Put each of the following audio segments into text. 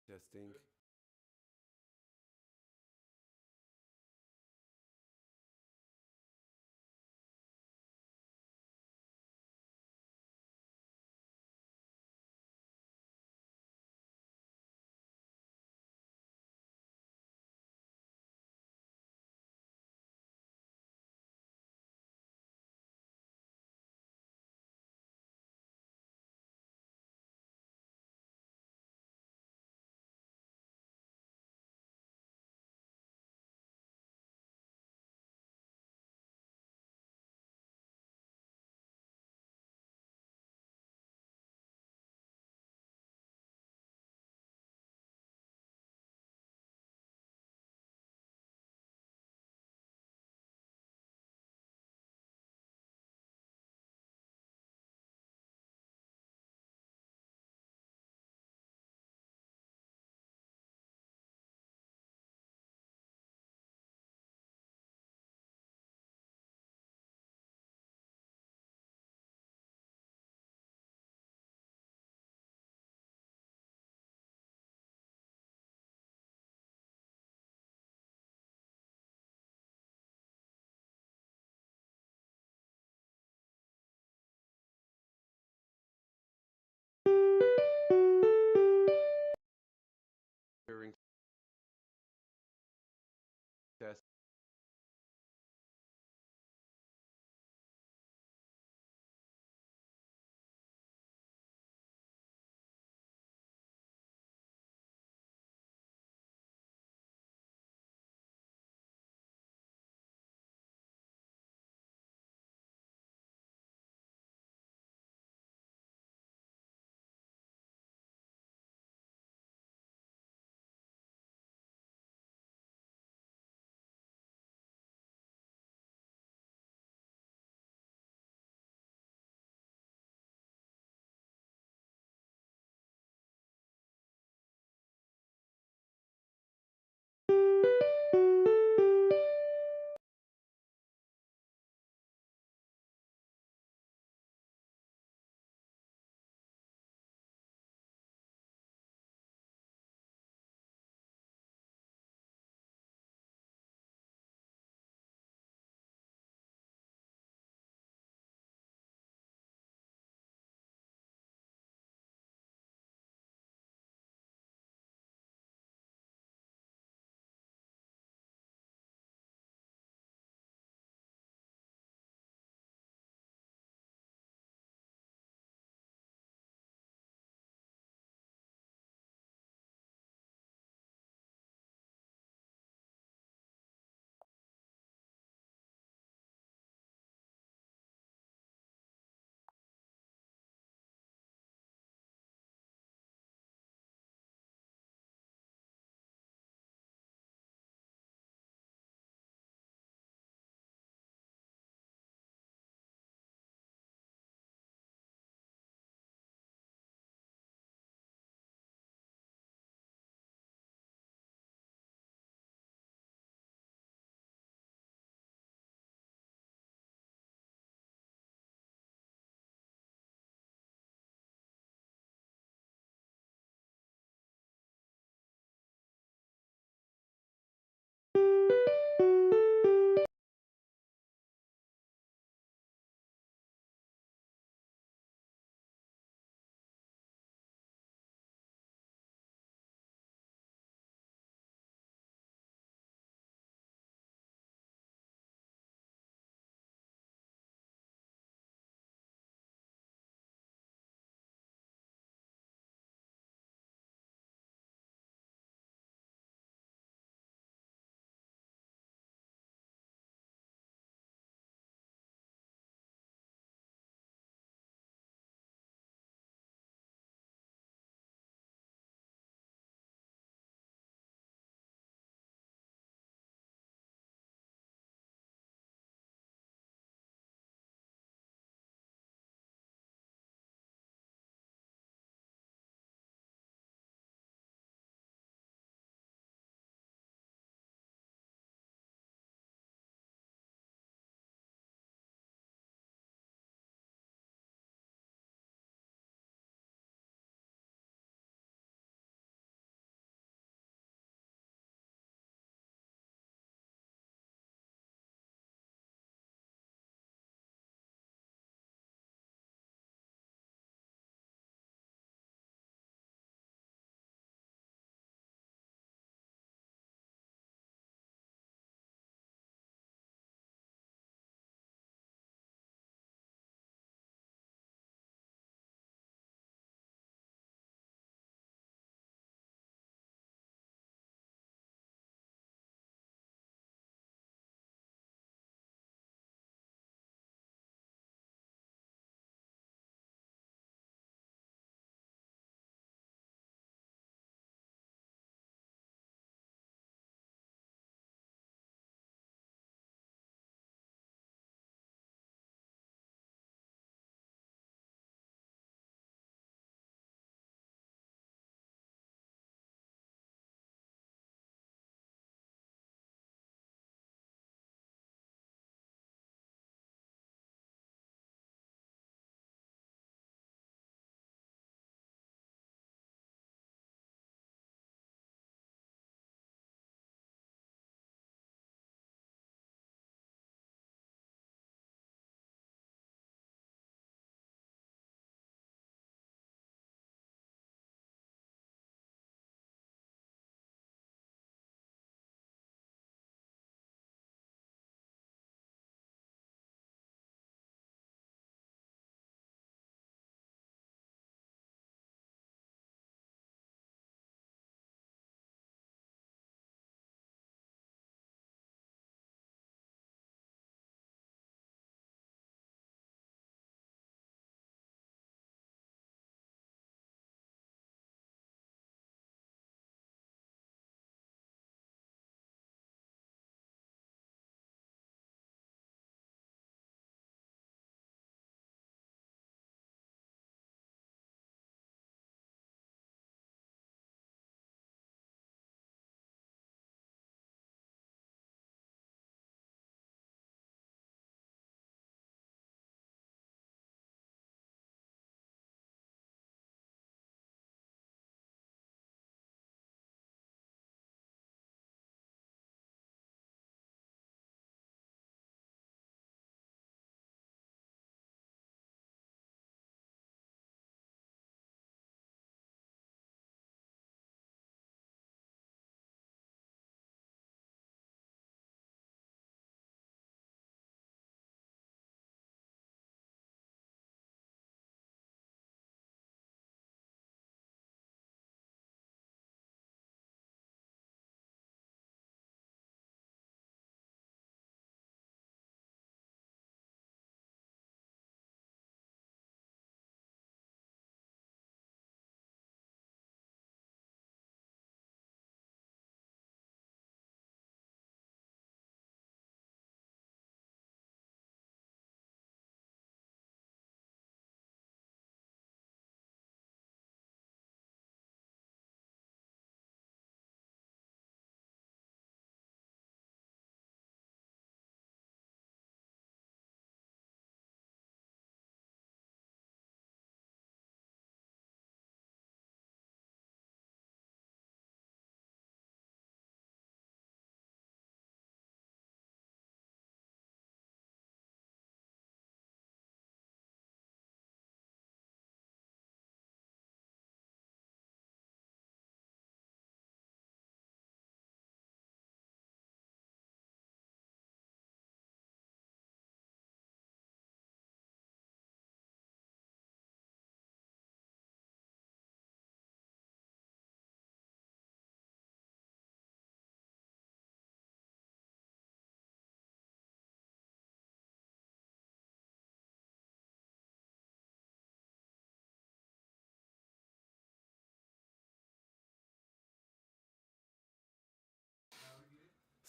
Testing.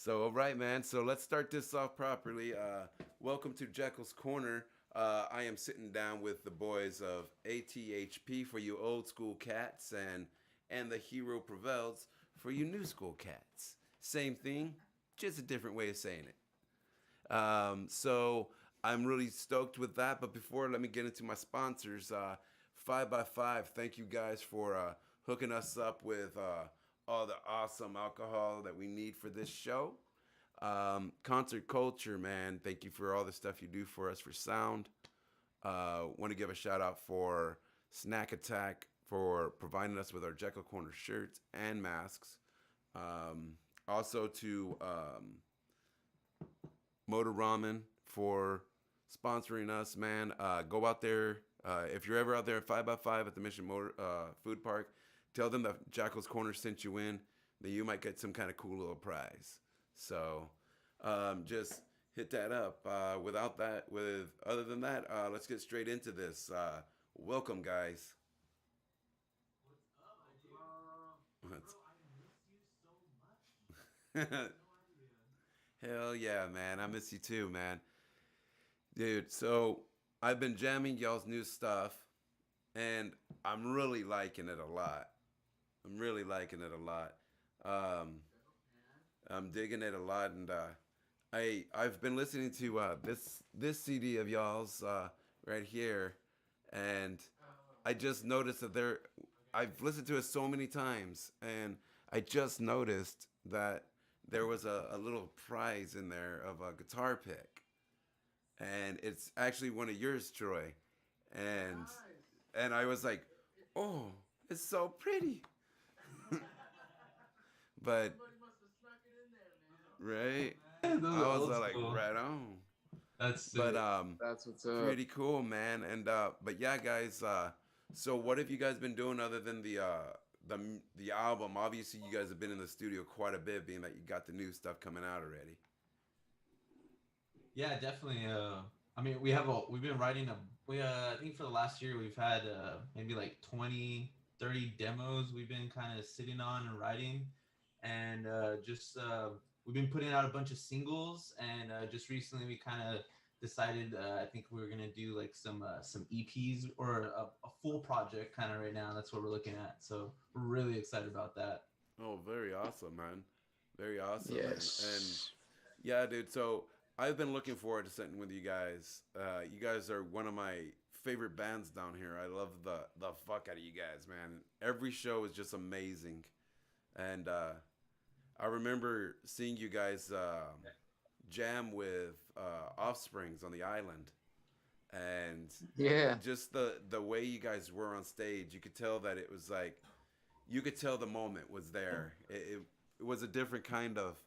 So, all right, man. So let's start this off properly. Welcome to Jekyll's Corner. I am sitting down with the boys of A.T.H.P for you old school cats, and the hero prevails for you new school cats. Same thing, just a different way of saying it. So I'm really stoked with that. But before, let me get into my sponsors. 5 by 5. Thank you guys for hooking us up with all the awesome alcohol that we need for this show. Concert culture, man. Thank you for all the stuff you do for us for sound. Want to give a shout out for Snack Attack for providing us with our Jekyll Corner shirts and masks. Also to Motor Ramen for sponsoring us, man. Go out there. If you're ever out there at 5 by 5 at the Mission Motor Food Park, tell them that Jackal's Corner sent you in. Then you might get some kind of cool little prize. So just hit that up. Other than that, let's get straight into this. Welcome, guys. Hell yeah, man. I miss you too, man. Dude, so I've been jamming y'all's new stuff, and I'm really liking it a lot. I'm really liking it a lot. Um, I'm digging it a lot, and I've been listening to this CD of y'all's right here, and I just noticed that there. I've listened to it so many times, and I just noticed that there was a little prize in there of a guitar pick, and it's actually one of yours, Troy, and and I was like, oh, it's so pretty, but right, Those I are was old like school. right on. That's But sick. That's what's up. pretty cool, man. And but yeah, guys. So what have you guys been doing other than the album? Obviously, you guys have been in the studio quite a bit, being that you got the new stuff coming out already. Yeah, definitely. I mean, we've been writing I think for the last year we've had maybe like 20, 30 demos we've been kind of sitting on and writing, and just we've been putting out a bunch of singles, and just recently we kind of decided I think we are gonna do like some EPs or a full project kind of right now. That's what we're looking at. So we're really excited about that. Oh, very awesome, man. Very awesome, man. And Yes. yeah, dude. So I've been looking forward to sitting with you guys. You guys are one of my favorite bands down here. I love the fuck out of you guys, man. Every show is just amazing, and I remember seeing you guys jam with Offsprings on the island, and Yeah. just the way you guys were on stage, you could tell that it was like you could tell the moment was there. It was a different kind of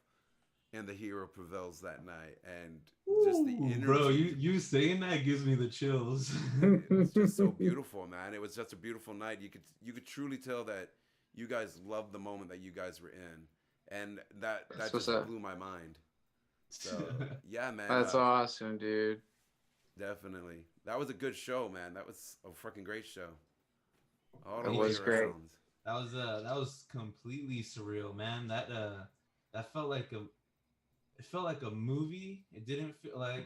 and the hero prevails that night, and just the Ooh, bro, energy. you saying that gives me the chills. It was just so beautiful, man. It was just a beautiful night. You could truly tell that you guys loved the moment that you guys were in, and that That's what's just up. blew my mind. So yeah, man, That's awesome, dude. definitely that was a good show, man. That was a fucking great show. All It the Me was hero great. songs. that was completely surreal, man. That felt like a movie. It didn't feel like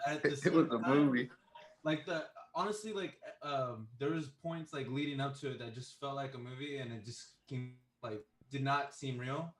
at the It was same a time movie. like the honestly like there was points like leading up to it that just felt like a movie, and it just came like did not seem real.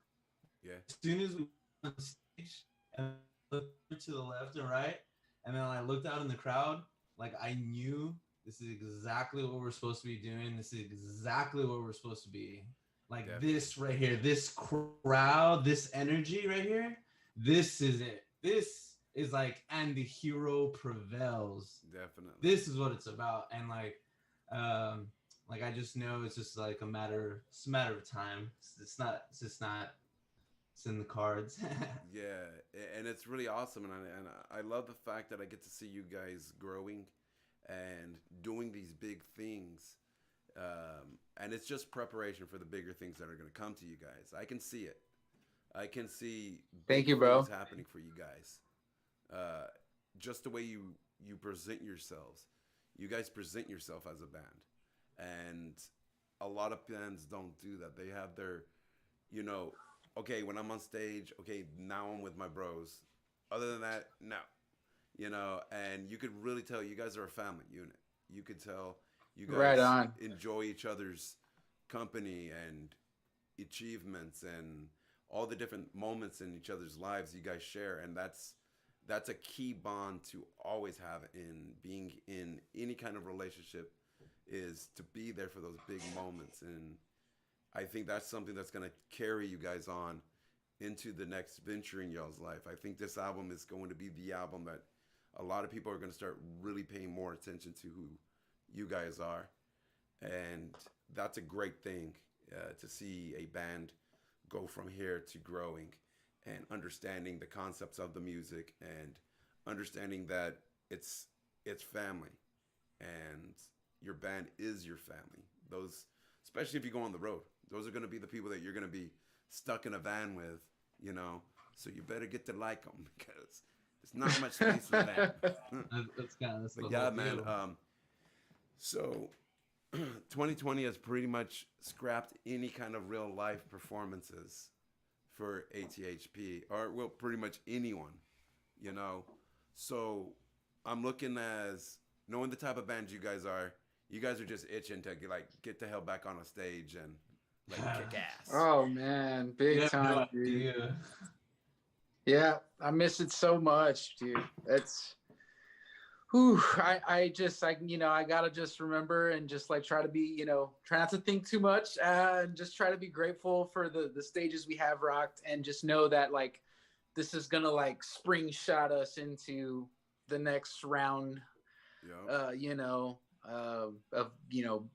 Yeah, As soon as we went on stage and looked to the left and right, and then I looked out in the crowd, like I knew this is exactly what we're supposed to be doing. This is exactly what we're supposed to be. Like definitely, this right here, this crowd, this energy right here, this is it. This is like, and the hero prevails. definitely. This is what it's about. And um, like I just know it's just like it's a matter of time. It's just not, it's in the cards. Yeah, and it's really awesome, and I love the fact that I get to see you guys growing and doing these big things, and it's just preparation for the bigger things that are going to come to you guys. I can see it. I can see Thank big you, things bro. happening for you guys. Uh, just the way you present yourselves, you guys present yourself as a band, and a lot of bands don't do that. They have their, you know, okay, when I'm on stage, okay, now I'm with my bros. Other than that, no. And you could really tell you guys are a family unit. You could tell you Right guys on. enjoy each other's company and achievements and all the different moments in each other's lives you guys share, and that's a key bond to always have in being in any kind of relationship, is to be there for those big moments. And I think that's something that's going to carry you guys on into the next venture in y'all's life. I think this album is going to be the album that a lot of people are going to start really paying more attention to who you guys are. And that's a great thing, to see a band go from here to growing and understanding the concepts of the music and understanding that it's family, and your band is your family. Those, especially if you go on the road, those are going to be the people that you're going to be stuck in a van with, you know. So you better get to like them because there's not much space for that. That's But the yeah, whole man. deal. So 2020 has pretty much scrapped any kind of real life performances for A.T.H.P. or, well, pretty much anyone, you know. So I'm looking, as knowing the type of band you guys are. You guys are just itching to get the hell back on a stage and kick ass. Oh man, You big have no time, dude. idea. Yeah, I miss it so much, dude. That's whew, I just I gotta just remember and just like try to be, try not to think too much, and just try to be grateful for the stages we have rocked, and just know that like this is gonna like spring shot us into the next round, Yep. of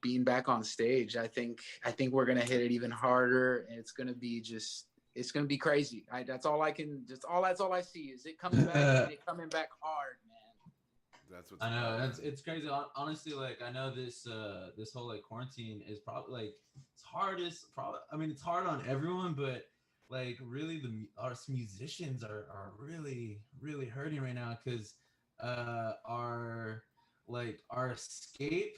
being back on stage. I think we're gonna hit it even harder, and it's gonna be crazy. That's all I see is it coming back, and it coming back hard, man. That's what's I know up, it's man. it's crazy. Honestly, like I know this whole like quarantine is probably like it's hardest. Probably, I mean, it's hard on everyone, but like really our musicians are really hurting right now because our escape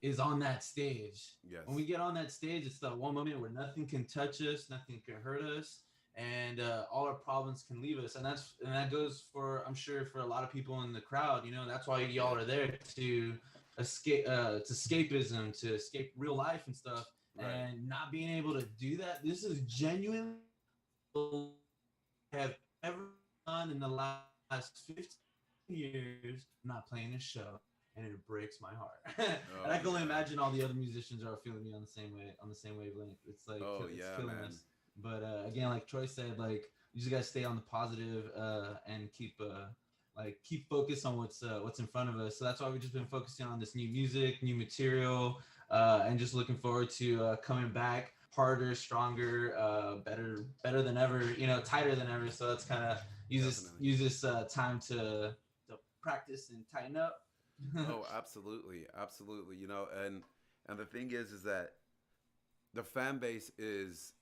is on that stage. Yes. When we get on that stage, it's that one moment where nothing can touch us, nothing can hurt us, and all our problems can leave us. And that goes for, I'm sure, for a lot of people in the crowd. That's why y'all are there to escape, to escapism, to escape real life and stuff. Right. And not being able to do that, this is genuinely have ever done in the last 15 years. I'm not playing a show, and it breaks my heart. And I can only imagine all the other musicians are feeling me on the same wavelength. It's like it's killing man. us. But again, like Troy said, like you just gotta stay on the positive, and keep focused on what's in front of us. So that's why we've just been focusing on this new music, new material, and just looking forward to coming back harder, stronger, better than ever. Tighter than ever. So that's kind of use this time to practice and tighten up. Oh, absolutely, absolutely. And the thing is that the fan base is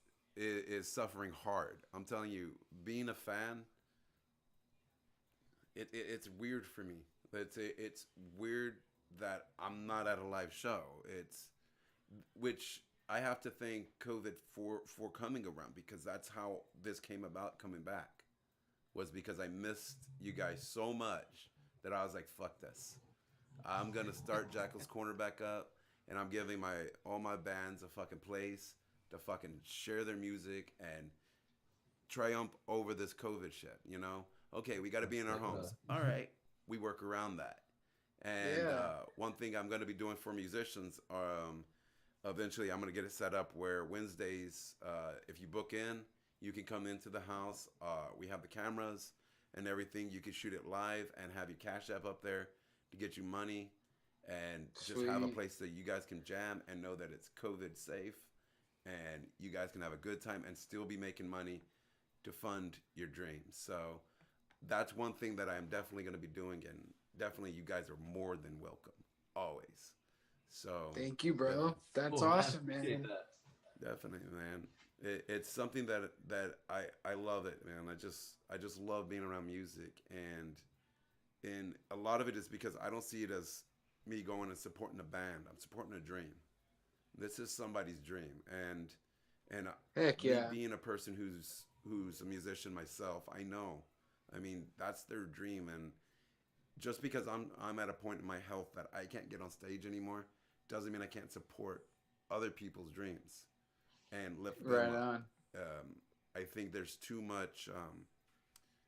suffering hard. I'm telling you, being a fan, it's weird for me. It's weird that I'm not at a live show. Which I have to thank COVID for coming around, because that's how this came about coming back, was because I missed you guys so much that I was like, fuck this. I'm gonna start Jackal's Corner back up, and I'm giving all my bands a fucking place to fucking share their music and triumph over this COVID shit. Okay, we got to be in our homes. All right, we work around that. And one thing I'm gonna be doing for musicians, eventually I'm gonna get it set up where Wednesdays, if you book in, you can come into the house. We have the cameras and everything. You can shoot it live and have your Cash App up there to get you money, and just have a place that you guys can jam and know that it's COVID safe, and you guys can have a good time and still be making money to fund your dreams. So that's one thing that I'm definitely going to be doing, and definitely you guys are more than welcome, always. So Thank you, bro. That's Oh, awesome, I man. appreciate that. definitely, man. It's something that I love it, man. I just love being around music, and a lot of it is because I don't see it as me going and supporting a band. I'm supporting a dream. This is somebody's dream, And Heck me yeah. being a person who's a musician myself, I know. I mean, that's their dream, and just because I'm at a point in my health that I can't get on stage anymore, doesn't mean I can't support other people's dreams and lift them Right up. on. I think there's too much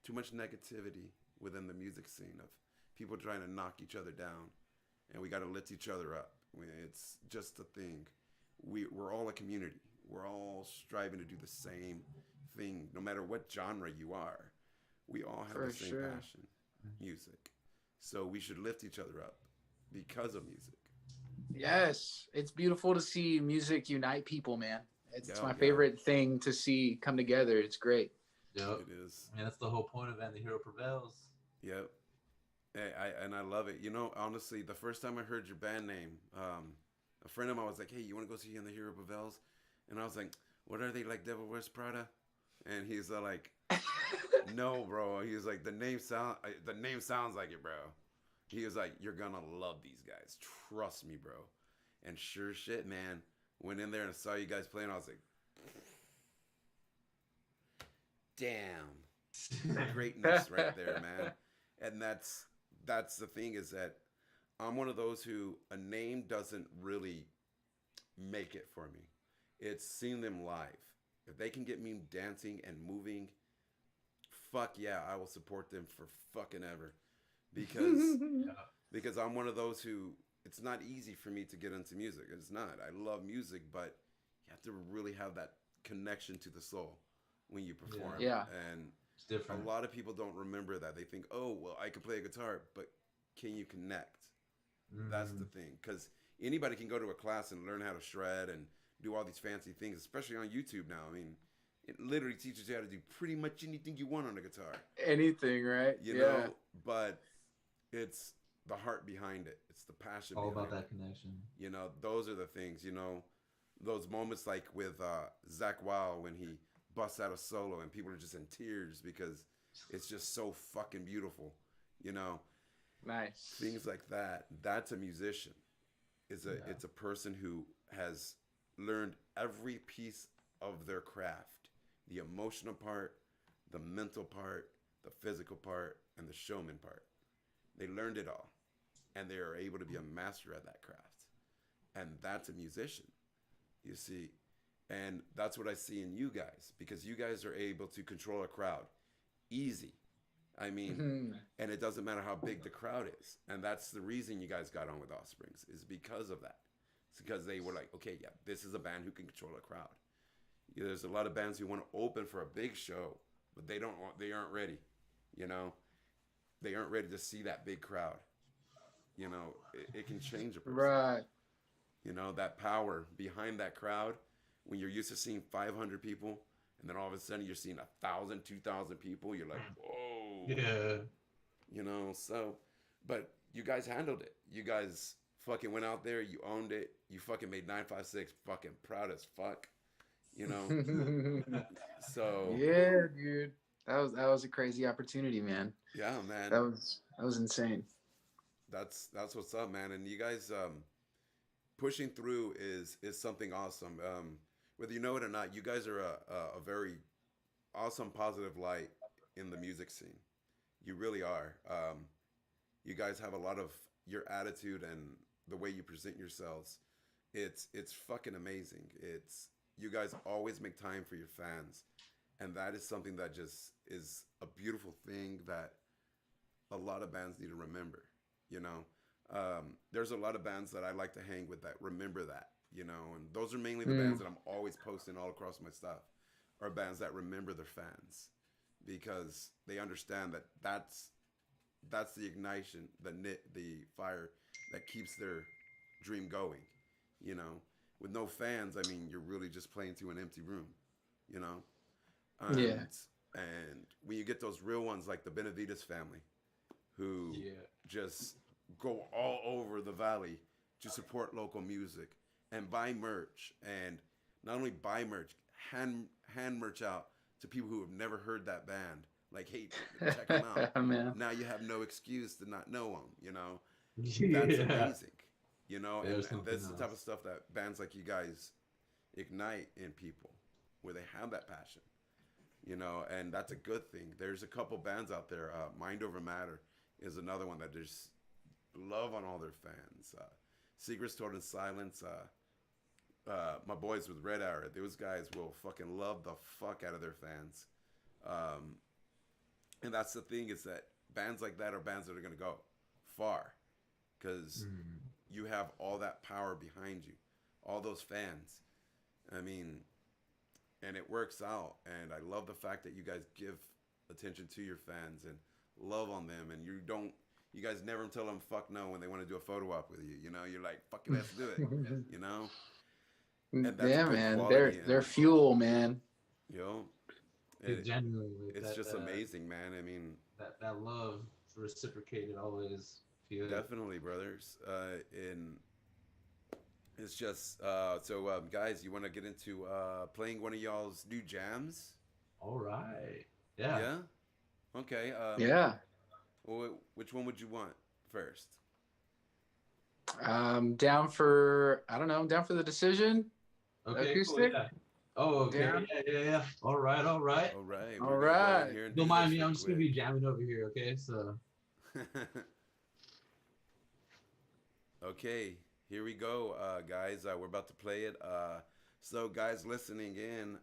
negativity within the music scene of people trying to knock each other down, and we got to lift each other up. It's just a thing. We're all a community. We're all striving to do the same thing, no matter what genre you are. We all have the For same sure. passion, music. So we should lift each other up because of music. Yes, it's beautiful to see music unite people, man. It's Yeah, my yeah, favorite thing to see come together. It's great. Yep. it is. I mean, that's the whole point of it. And the hero prevails. Yep. And I love it. You know, honestly, the first time I heard your band name, a friend of mine was like, "Hey, you want to go see in the Hero Bavels?" And I was like, "What are they like, Devil Wears Prada?" And he's like, "No, bro." He was like, the name sounds like it, bro." He was like, "You're gonna love these guys. Trust me, bro." And sure shit, man. Went in there and saw you guys playing. I was like, "Damn, greatness right there, man." And that's the thing is that I'm one of those who a name doesn't really make it for me. It's seeing them live. If they can get me dancing and moving, fuck yeah, I will support them for fucking ever. Because Yeah. because I'm one of those who it's not easy for me to get into music. It's not. I love music, but you have to really have that connection to the soul when you Yeah. perform. Yeah. And It's a different. lot of people don't remember that. They think, "Oh, well, I can play a guitar, but can you connect?" That's the Mm. thing. Because anybody can go to a class and learn how to shred and do all these fancy things, especially on YouTube now. I mean, it literally teaches you how to do pretty much anything you want on a guitar, Anything, right? you Yeah. know? But it's the heart behind it, it's the passion All about behind that it. connection. You know, those are the things, those moments like with Zach Wild when he busts out a solo and people are just in tears because it's just so fucking beautiful, you know? Nice. Things like that. That's a musician. Yeah. It's a person who has learned every piece of their craft, the emotional part, the mental part, the physical part, and the showman part. They learned it all, and they are able to be a master at that craft, and that's a musician, you see. And that's what I see in you guys, because you guys are able to control a crowd easy. I mean, Mhm. and it doesn't matter how big the crowd is. And that's the reason you guys got on with Offsprings is because of that. It's because they were like, okay, yeah, this is a band who can control a crowd. Yeah, there's a lot of bands who want to open for a big show, but they aren't ready. You know, they aren't ready to see that big crowd. It can change a person. Right. That power behind that crowd when you're used to seeing 500 people and then all of a sudden you're seeing 1,000, 2,000 people. You're like, whoa. Yeah. So, but you guys handled it. You guys fucking went out there, you owned it, you fucking made 956 fucking proud as fuck, you know. So Yeah, dude. That was a crazy opportunity, man. yeah, man, That was insane. that's what's up, man. And you guys pushing through is something awesome. Whether you know it or not, you guys are a very awesome positive light in the music scene. You really are. You guys have a lot of your attitude and the way you present yourselves. It's fucking amazing. It's you guys always make time for your fans, and that is something that just is a beautiful thing that a lot of bands need to remember. You know, there's a lot of bands that I like to hang with that remember that. And those are mainly the bands Mm, that I'm always posting all across my stuff, are bands that remember their fans because they understand that that's the ignition, the fire that keeps their dream going. You know, with no fans, I mean, you're really just playing to an empty room. You know, yeah. and when you get those real ones like the Benavides family, who Yeah. just go all over the valley to support local music and buy merch, and not only buy merch, hand merch out to people who have never heard that band. Like, hey, check them out. Man. Now you have no excuse to not know them. That's Yeah. amazing. And There's and something that's the type of else. stuff that bands like you guys ignite in people. where they have that passion, you know, and that's a good thing. There's a couple bands out there. Mind Over Matter is another one that just love on all their fans. Secrets Told in Silence. My boys with Red Hour, those guys will fucking love the fuck out of their fans. And that's the thing, is that bands like that are bands that are going to go far because you have all that power behind you, all those fans. I mean, and it works out. And I love the fact that you guys give attention to your fans and love on them, and you guys never tell them fuck no when they want to do a photo op with you. You know, you're like, fuck it, let's do it. You know? And that's yeah, good man, quality, they're fuel, man. You know, Genuinely, it's just amazing, man. I mean, that love reciprocated always. Feel definitely, brothers. And it's just so guys, you want to get into playing one of y'all's new jams? All right. Yeah. Yeah. Okay. Yeah. Well, which one would you want first? Down for the decision. Okay. Acoustic? Cool, yeah. Oh, okay. Yeah. All right. All right. All right. Don't mind me. I'm just gonna be jamming over here. Okay. So. Okay. Here we go, guys. We're about to play it. So, guys listening in,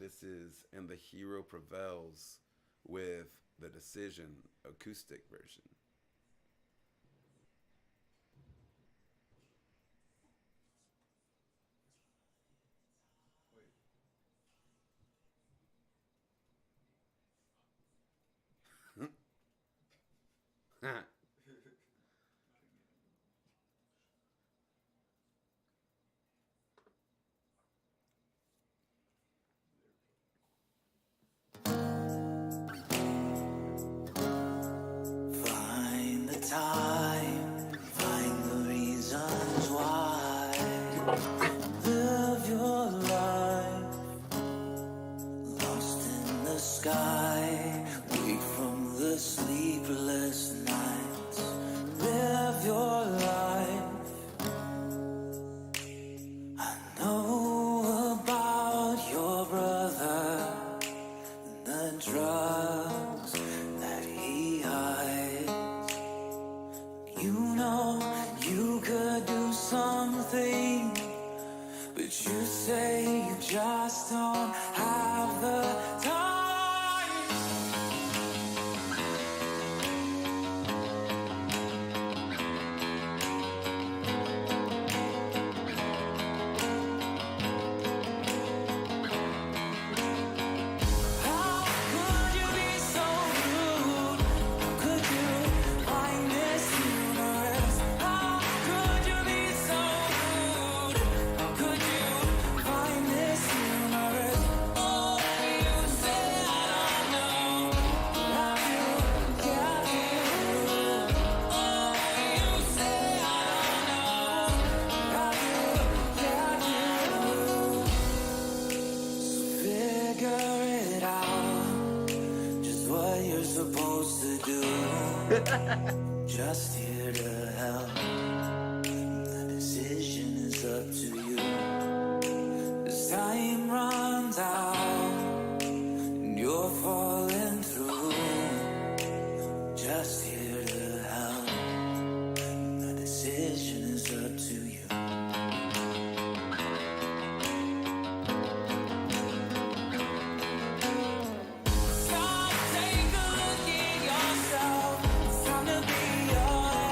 this is And the Hero Prevails with The Decision acoustic version. Find the time, find the reasons why. Live your life, lost in the sky. Wake from the sleepless nights. Live your life. I know about your brother and the drugs that he hides. You know you could do something, but you say you just don't have the time. How could you be so rude? How could you find this universe? How could you be so rude? How could you find this universe? Oh, you say I don't know. Have you? Yeah, you. Oh, you say I don't know. Have you? Yeah, you. Figure it out, just what you're supposed to do. Just here to help. The decision is up to you. As time runs out and you're falling through. Just here to help. The decision is up to you. Stop, take a look at yourself. It's time to be your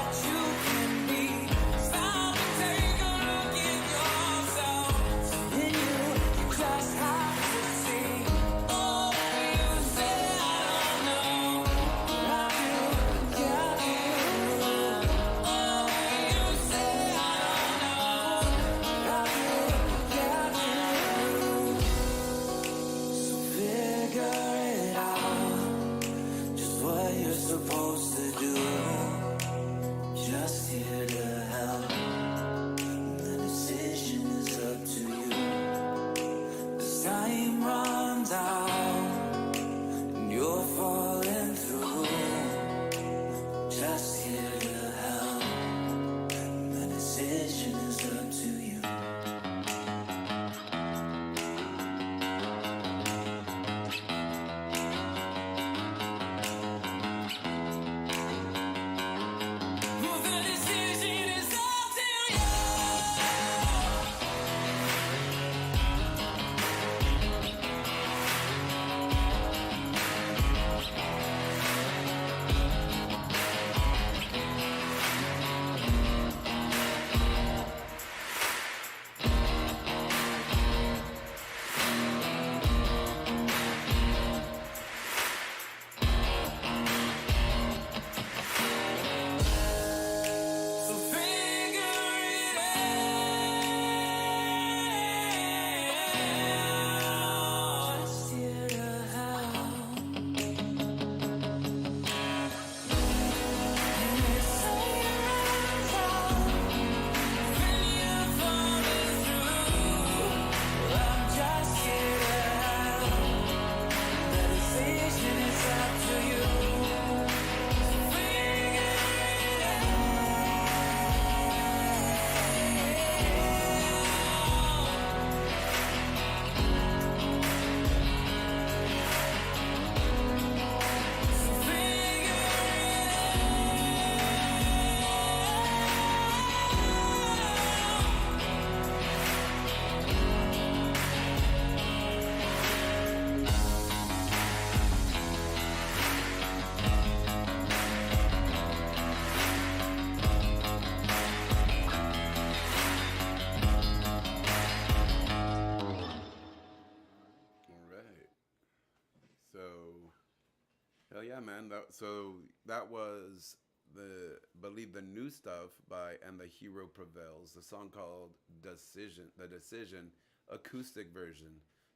Hell yeah, man. That was the believe the new stuff by And the Hero Prevails. The song called Decision, the Decision acoustic version.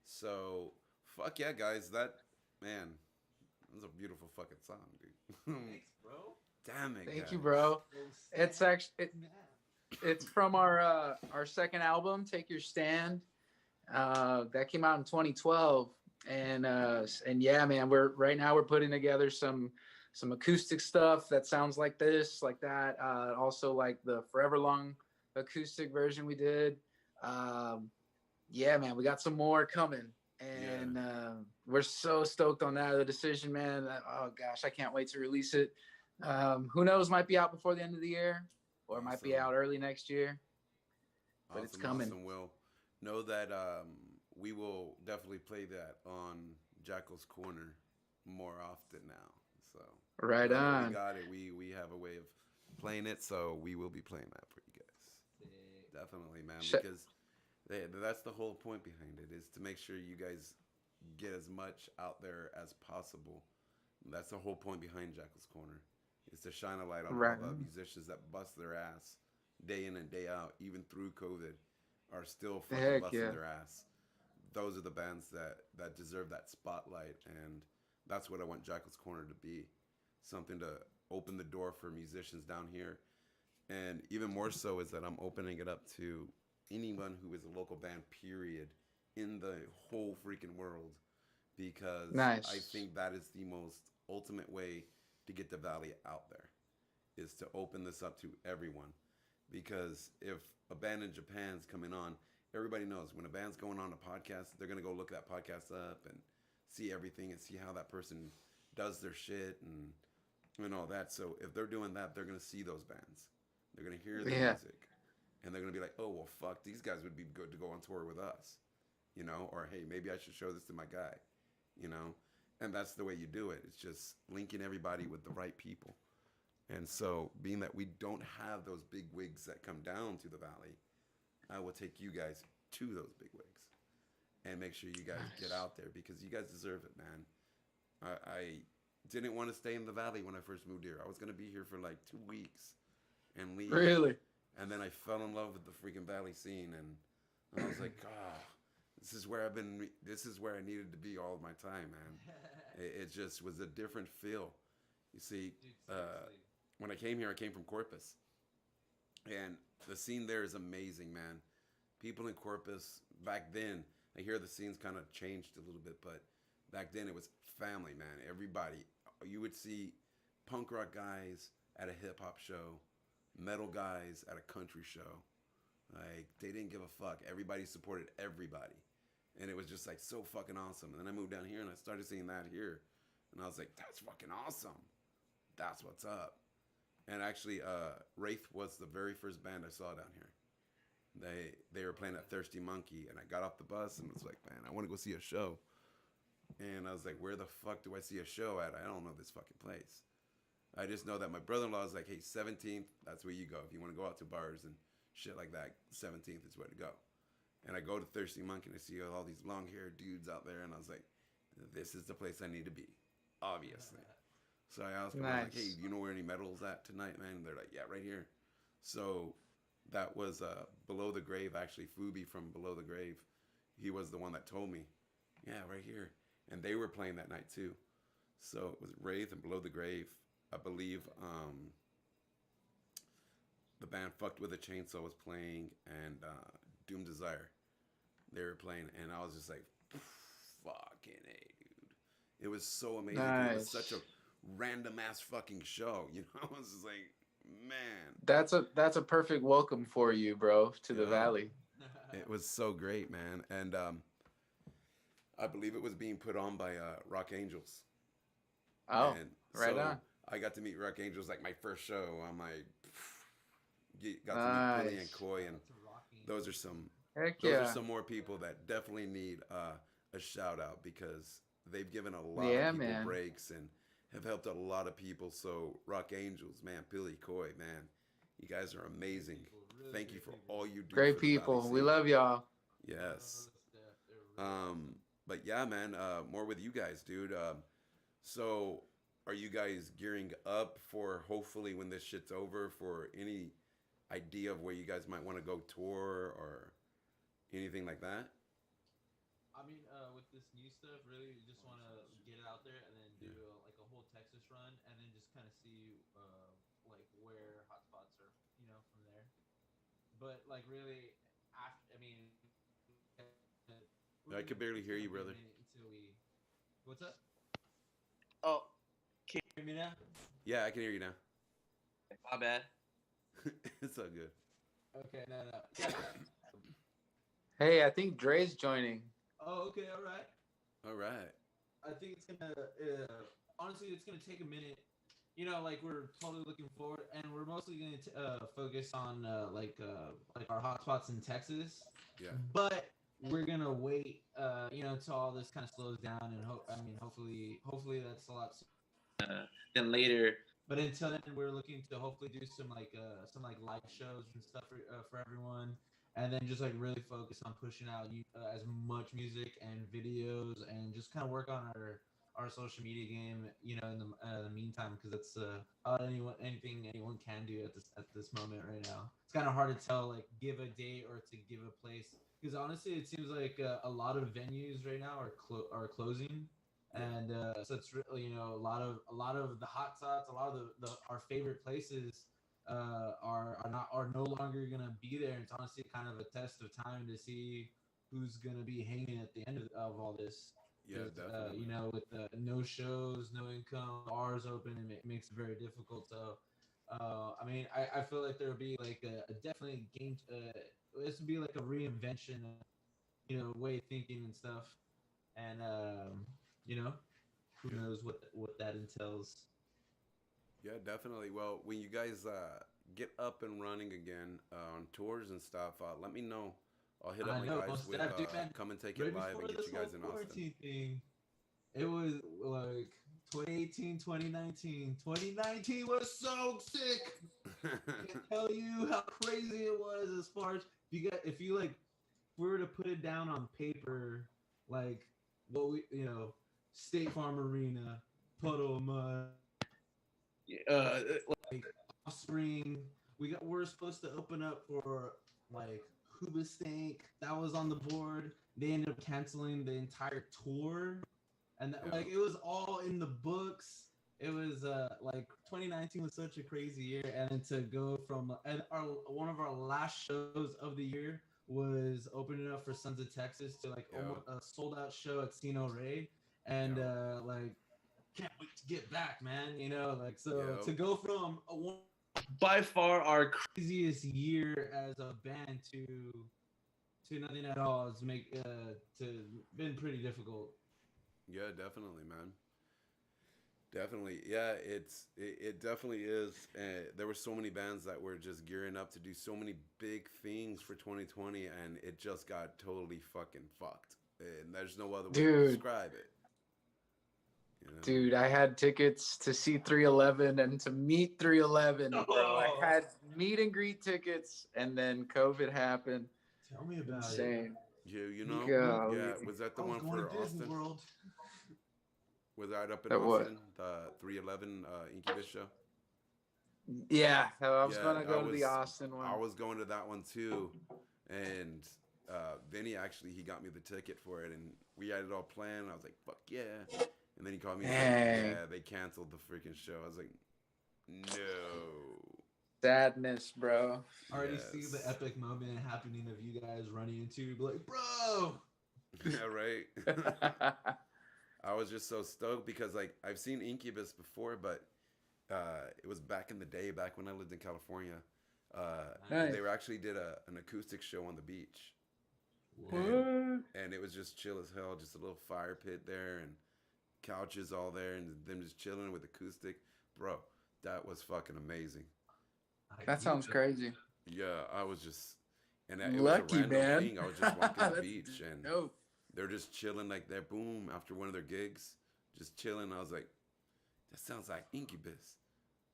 So fuck yeah, guys. That man, that's a beautiful fucking song, dude. Thanks, bro. Damn it, Thank you, guys. bro. So It's sad, actually man. it's from our second album, Take Your Stand. That came out in 2012, and yeah, man, we're right now we're putting together some acoustic stuff that sounds like this, like that. Also, like the Forever Long acoustic version we did. Um, yeah, man, we got some more coming, Yeah. and we're so stoked on that. The Decision, man. Oh gosh, I can't wait to release it. Who knows? Might be out before the end of the year, or it might be Awesome. out early next year, but it's Awesome, coming. awesome. Will know that we will definitely play that on Jackal's Corner more often now. So Right now that we on. got it, we have a way of playing it. So we will be playing that for you guys. Sick. Definitely, man. Sh- Because that's the whole point behind it is to make sure you guys get as much out there as possible. That's the whole point behind Jackal's Corner is to shine a light on all right the on. musicians that bust their ass day in and day out, even through COVID, are still fucking Heck busting yeah. their ass. Those are the bands that deserve that spotlight, and that's what I want Jackal's Corner to be, something to open the door for musicians down here, and even more so is that I'm opening it up to anyone who is a local band, period, in the whole freaking world, because I Nice. think that is the most ultimate way to get the Valley out there, is to open this up to everyone. Because if a band in Japan's coming on, everybody knows when a band's going on a podcast, they're gonna go look that podcast up and see everything and see how that person does their shit and all that. So if they're doing that, they're gonna see those bands, they're gonna hear their Yeah. music, and they're gonna be like, oh well, fuck, these guys would be good to go on tour with us, or hey, maybe I should show this to my guy, you know, and that's the way you do it. It's just linking everybody with the right people. And so, being that we don't have those big wigs that come down to the valley, I will take you guys to those big wigs and make sure you guys get Nice. out there because you guys deserve it, man. I didn't want to stay in the valley when I first moved here. I was gonna be here for like 2 weeks and leave, Really. and then I fell in love with the freaking valley scene, and I was like, ah, this is where I've been. This is where I needed to be all of my time, man. It just was a different feel. You see, Dude, uh, seriously. when I came here, I came from Corpus, and the scene there is amazing, man. People in Corpus back then, I hear the scene's kind of changed a little bit, but back then it was family, man. Everybody, you would see punk rock guys at a hip hop show, metal guys at a country show. Like they didn't give a fuck. Everybody supported everybody, and it was just like so fucking awesome. And then I moved down here and I started seeing that here, and I was like, that's fucking awesome. That's what's up. And actually, Wraith was the very first band I saw down here. They were playing at Thirsty Monkey, and I got off the bus and was like, man, I want to go see a show. And I was like, where the fuck do I see a show at? I don't know this fucking place. I just know that my brother-in-law is like, hey, 17th, that's where you go. If you want to go out to bars and shit like that, 17th is where to go. And I go to Thirsty Monkey and I see all these long-haired dudes out there, and I was like, this is the place I need to be, obviously. So I asked them, I was like, hey, Nice. do you know where any metal's at tonight, man? And they're like, yeah, right here. So that was Below the Grave, actually. Fubi from Below the Grave, he was the one that told me, yeah, right here. And they were playing that night too. So it was Wraith and Below the Grave. I believe the band Fucked with a Chainsaw was playing, and Doom Desire. They were playing, and I was just like, fucking A, dude. It was so amazing because it was such a Nice. random ass fucking show. I was just like, man, That's a perfect welcome for you, bro, to the yeah, valley. it was so great, man. And I believe it was being put on by Rock Angels, Oh, and right so on. I got to meet Rock Angels like my first show. I'm like, got to meet Billy and Nice. Coy, and That's a rocking. those are some Heck those are yeah. some more people that definitely need a shout out because they've given a lot of Yeah, people man. breaks and have helped out a lot of people. So Rock Angels, man, Billy Coy, man, you guys are Great amazing. people, really Thank you great for people. all you do Great for the Valley people. We scene. love y'all. Yes. Most def, they're really Um, awesome. but yeah, man, more with you guys, dude. So are you guys gearing up for hopefully when this shit's over for any idea of where you guys might want to go tour or anything like that? I mean, with this new stuff, really, we just want to get it out there and then do Yeah. like a whole Texas run, and then just kind of see like where hotspots are, from there. But like really, after I mean, I could barely it's hear gonna you, be a brother. minute until we. What's up? Oh, Can you hear me now? Yeah, I can hear you now. my bad. It's all good. Okay, no. Yeah. Hey, I think Dre's joining. Oh, okay, all right. All right. I think it's gonna. Honestly, it's gonna take a minute. Like we're totally looking forward, and we're mostly gonna focus on like our hotspots in Texas. Yeah. But we're gonna wait, until all this kind of slows down, and hopefully that's a lot Then later, but until then, we're looking to hopefully do some like live shows and stuff for everyone, and then just like really focus on pushing out as much music and videos, and just kind of work on our social media game, in the meantime, because it's anything anyone can do at this moment right now. It's kind of hard to tell, like give a date or to give a place, because honestly, it seems like a lot of venues right now are closing, and so it's really a lot of the hot spots, a lot of the our favorite places are no longer gonna be there. It's honestly kind of a test of time to see who's gonna be hanging at the end of all this. Yeah, definitely. With no shows, no income, bars open, and it makes it very difficult. So, I mean, I feel like there would be like a definitely game. This would be like a reinvention, way of thinking and stuff. And you know, who knows what that entails. Yeah, definitely. Well, when you guys get up and running again on tours and stuff, let me know. I'll hit up I my know, guys most with def, dude, man. come and take Right it live before and get this you whole guys in Austin. quarantine thing, it was like 2018, 2019. 2019 was so sick. I can't tell you how crazy it was as far as if we were to put it down on paper, like what State Farm Arena, Puddle of Mud, uh, like Offspring. We're supposed to open up for like Hoobastank. That was on the board. They ended up canceling the entire tour, and Yeah. it was all in the books. It was like 2019 was such a crazy year, and then to go from and one of our last shows of the year was opening up for Sons of Texas to like Yeah. almost a sold out show at Sino Ray, and Yeah. can't wait to get back, man. So Yeah. to go from one by far our craziest year as a band to nothing at all is been pretty difficult. Yeah, definitely, man. Definitely, yeah. It definitely is. There were so many bands that were just gearing up to do so many big things for 2020, and it just got totally fucking fucked. And there's no other way to Dude. describe it. Dude, I had tickets to see 311 and to meet 311, bro. I Oh. had meet and greet tickets, and then COVID happened. Tell me about it. Insane. You know, Golly. yeah. Was that the I was one going for to Disney Austin? World. Was that up in That what? Austin? The 311 Incubus show. Yeah, I was Yeah, gonna go I to the was- Austin one. I was going to that one too, and Vinny actually he got me the ticket for it, and we had it all planned. I was like, "Fuck yeah!" And then he called me. And said, Dang. yeah, they canceled the freaking show. I was like, "No." Sadness, bro. I already see Yes. the epic moment happening of you guys running into, be like, bro. Yeah, right. I was just so stoked because like I've seen Incubus before, but it was back in the day, back when I lived in California. Nice. They were actually did an acoustic show on the beach. What? And it was just chill as hell, just a little fire pit there and couches all there and them just chilling with acoustic. Bro, that was fucking amazing. That sounds crazy. Yeah, I was just and it Lucky, was a random man. thing. I was just walking the That's beach and dope. they're just chilling like that. Boom, after one of their gigs, just chilling. I was like, that sounds like Incubus.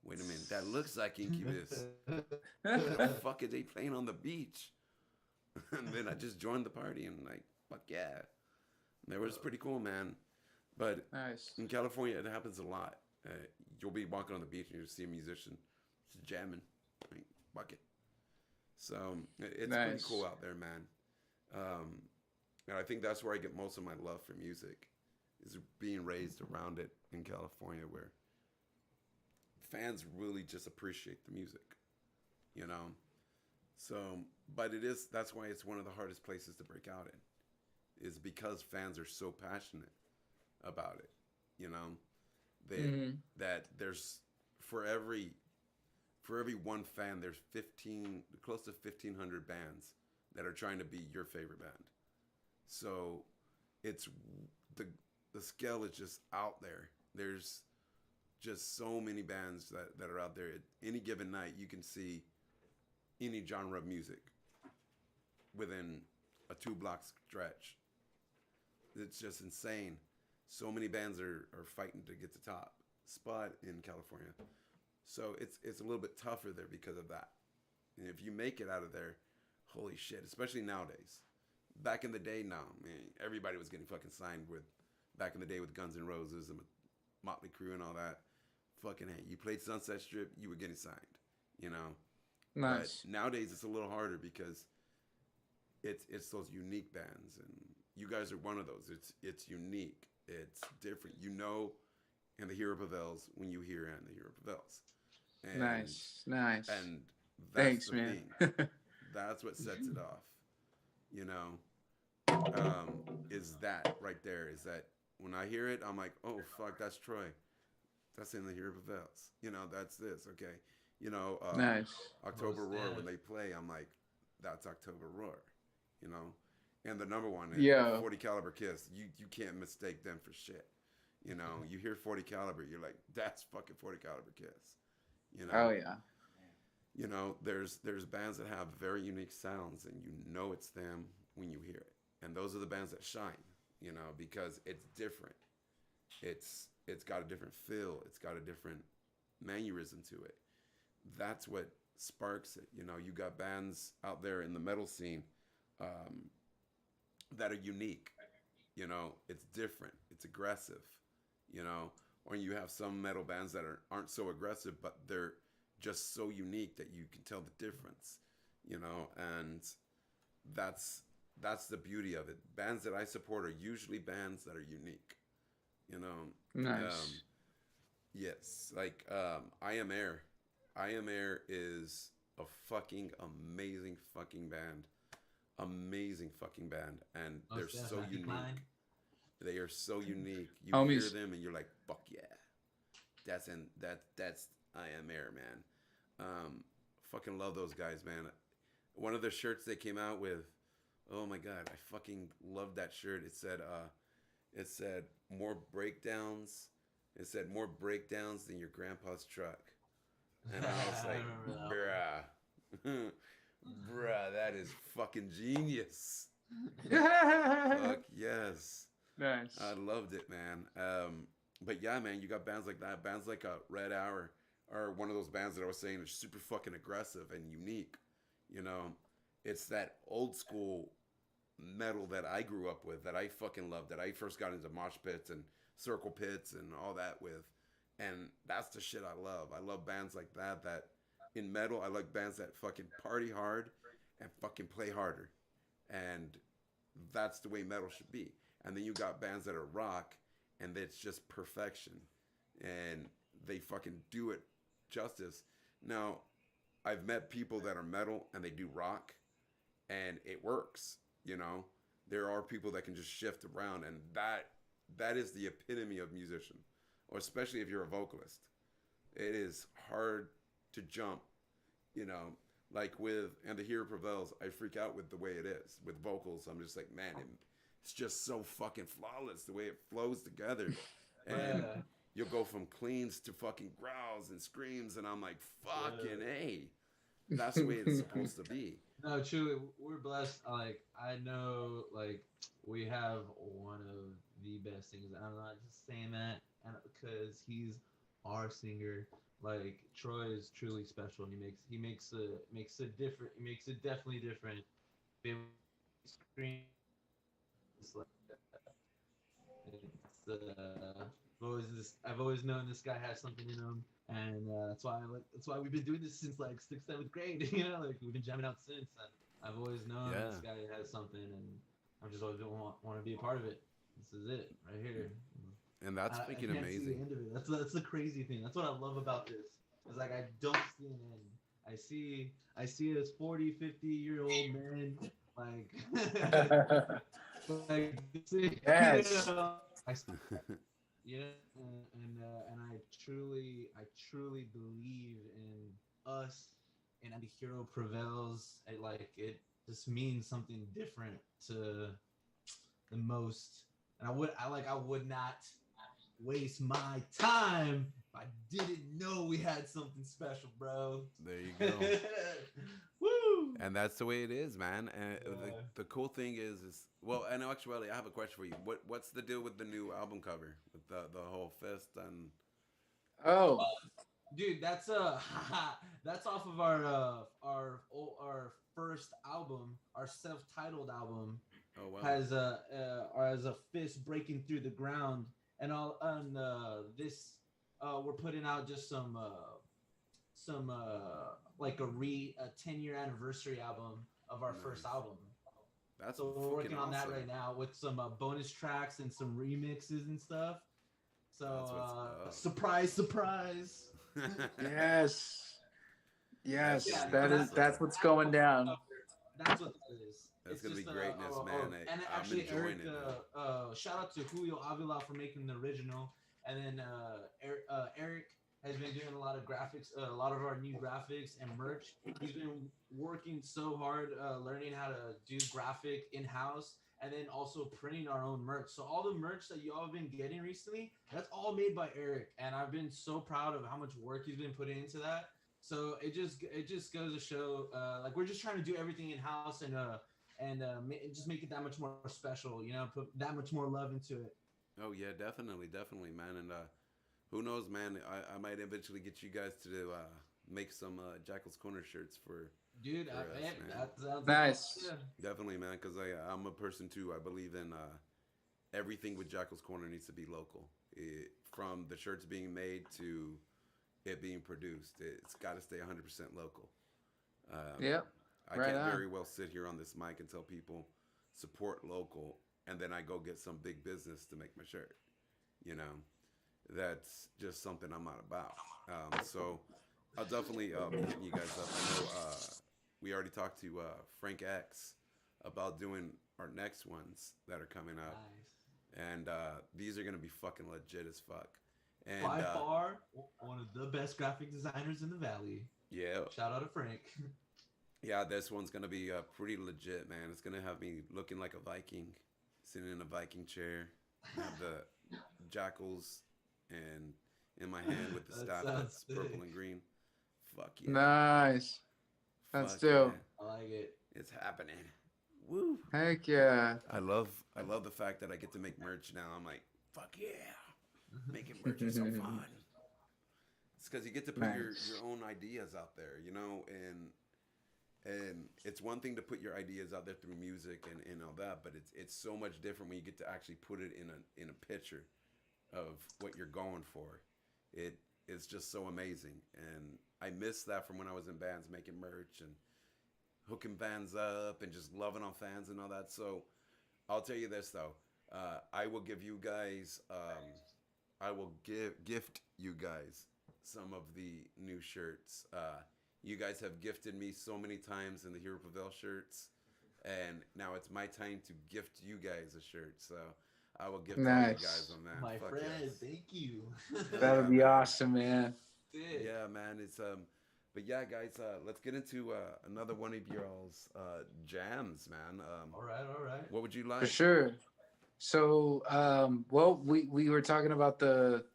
Wait a minute, that looks like Incubus. What the fuck are they playing on the beach? And then I just joined the party and like, fuck yeah. And it was pretty cool, man. But Nice. in California, it happens a lot. Uh, you'll be walking on the beach and you'll see a musician just jamming, like bucket. So it's pretty cool Nice. out there, man. Um, and I think that's where I get most of my love for music, is being raised around it in California, where fans really just appreciate the music, you know. So, but it is that's why it's one of the hardest places to break out in, is because fans are so passionate about it, you know. They Hmm. that there's for every for every one fan, there's 15, close to 1,500 bands that are trying to be your favorite band. So it's the the scale is just out there. There's just so many bands that are out there. At any given night, you can see any genre of music within a 2 block stretch. It's just insane. So many bands are fighting to get the top spot in California. So it's a little bit tougher there because of that. And if you make it out of there, holy shit, especially nowadays. Back in the day, no, man, everybody was getting fucking signed with back in the day with Guns N' Roses and Motley Crue and all that. Fucking hey, you played Sunset Strip, you were getting signed, you know. But Nice. nowadays it's a little harder because it's those unique bands, and you guys are one of those. It's unique. It's different. You know, and the hero prevails when you hear and the hero prevails, and Nice. Nice. and that's Thanks, the man. thing. That's what sets it off. You know, um, is that right there? Is that when I hear it, I'm like, oh fuck, that's Troy. That's in the hero prevails. You know, that's this. Okay. You know, Nice. October Most Roar when deaf. they play, I'm like, that's October Roar. You know, and the number one, Yo. 40 caliber Kiss. You can't mistake them for shit. You know, you hear 40 caliber, you're like, that's fucking 40 caliber Kiss. You Oh know, yeah. there's bands that have very unique sounds, and you know it's them when you hear it. And those are the bands that shine. You know, because it's different. It's got a different feel. It's got a different mannerism to it. That's what sparks it. You know, you got bands out there in the metal scene, um, that are unique. You know, it's different. It's aggressive. You know, or you have some metal bands that aren't so aggressive, but they're just so unique that you can tell the difference. You know, and that's that's the beauty of it. Bands that I support are usually bands that are unique. You know, Nice. yes, like I Am Air. I Am Air is a fucking amazing fucking band. Amazing fucking band. And they're Most deaf. so I unique. decline. They are so unique. You hear Homies. them and you're like, fuck yeah. That's I Am Air, man. Fucking love those guys, man. One of the shirts they came out with, oh my god, I fucking loved that shirt. It said more breakdowns. It said more breakdowns than your grandpa's truck. And I was I like, remember bruh. Bruh, that is fucking genius. Nice. Fuck yes. I loved it, man. But yeah, man, you got bands like that. Bands like Red Hour are one of those bands that I was saying are super fucking aggressive and unique. You know, it's that old school metal that I grew up with, that I fucking loved, that I first got into mosh pits and circle pits and all that with. And that's the shit I love. I love bands like that. That in metal, I like bands that fucking party hard and fucking play harder. And that's the way metal should be. And then you got bands that are rock, and it's just perfection. And they fucking do it justice. Now, I've met people that are metal and they do rock, and it works. You know, there are people that can just shift around, and that is the epitome of musician, or especially if you're a vocalist. It is hard to jump. You know, like with and the hero prevails. I freak out with the way it is with vocals. I'm just like, man, it's just so fucking flawless the way it flows together, and Yeah. you'll go from cleans to fucking growls and screams, and I'm like, Yeah. fucking hey, that's the way it's supposed to be. No, truly, we're blessed. Like I know, like we have one of the best singers. And I'm not just saying that, and because he's our singer. Like Troy is truly special. He makes a different. He makes it definitely different. Being scream, it's like it's vocals I've always known this guy has something in him, and that's why we've been doing this since like 6th, 7th grade. You know, like we've been jamming out since. And I've always known Yeah. this guy has something, and I've just always want to be a part of it. This is it right here. And that's I freaking can't see the amazing. end of it. That's the crazy thing. That's what I love about this. It's like I don't see an end. I see this 40, 50-year-old man like like Yes. I yeah, and I truly believe in us, and the hero prevails. It just means something different to the most, and I would not waste my time if I didn't know we had something special, bro. There you go. Woo! And that's the way it is, man. And Yeah. the cool thing is well, and actually, I have a question for you. What's the deal with the new album cover with the whole fist and? Oh, Dude, that's that's off of our first album, our self-titled album. Oh wow. Has a fist breaking through the ground, and all on this we're putting out just some like a 10-year anniversary album of our first Nice. album. That's So we're fucking working on that awesome. right now with some bonus tracks and some remixes and stuff. So That's what's up. surprise, surprise. yes. Yes, Yeah, that's what's going down. That's what that is. That's It's gonna be just, greatness, man. And I'm actually, enjoying Eric, it. shout out to Julio Avila for making the original, and then Eric has been doing a lot of graphics, a lot of our new graphics and merch. He's been working so hard, learning how to do graphic in house, and then also printing our own merch. So all the merch that y'all have been getting recently, that's all made by Eric, and I've been so proud of how much work he's been putting into that. So it just goes to show, like we're just trying to do everything in house and just make it that much more special. You know, put that much more love into it. Oh yeah, definitely, man. And who knows, man? I might eventually get you guys to make some Jackal's Corner shirts for. Dude, For us, man. that sounds Nice. Like, Definitely, man, because I'm a person too. I believe in everything with Jackal's Corner needs to be local. From the shirts being made to it being produced, it's got to stay 100% local. Yep. I Right can't on. very well sit here on this mic and tell people support local, and then I go get some big business to make my shirt. You know, that's just something I'm not about. So I'll definitely be hitting you guys up. I know we already talked to Frank X about doing our next ones that are coming up, nice. and these are gonna be fucking legit as fuck. And By far, one of the best graphic designers in the valley. yeah, Shout out to Frank. yeah, this one's gonna be pretty legit, man. It's gonna have me looking like a Viking, sitting in a Viking chair, have the jackals, and in my hand with the That staff sounds that's purple sick. and green. Fuck yeah. Nice. That's Fuck dope. yeah. I like it. It's happening. Woo. Heck yeah. I love the fact that I get to make merch now. I'm like, fuck yeah. Making merch is so fun. It's because you get to put your Nice. own ideas out there, you know, and it's one thing to put your ideas out there through music and all that, but it's so much different when you get to actually put it in a picture of what you're going for. It's just so amazing, and I miss that from when I was in bands making merch and hooking fans up and just loving on fans and all that. So I'll tell you this though, I will give you guys, I will gift you guys some of the new shirts. You guys have gifted me so many times in the Hero Pavel shirts, and now it's my time to gift you guys a shirt. So I will gift all you Nice. guys on that. My Fuck friend, yes. thank you. That'll Yeah, be man. awesome, man. Sick. Yeah, man. It's but yeah, guys. Let's get into another one of y'all's jams, man. All right. What would you like? For sure. So, well, we were talking about the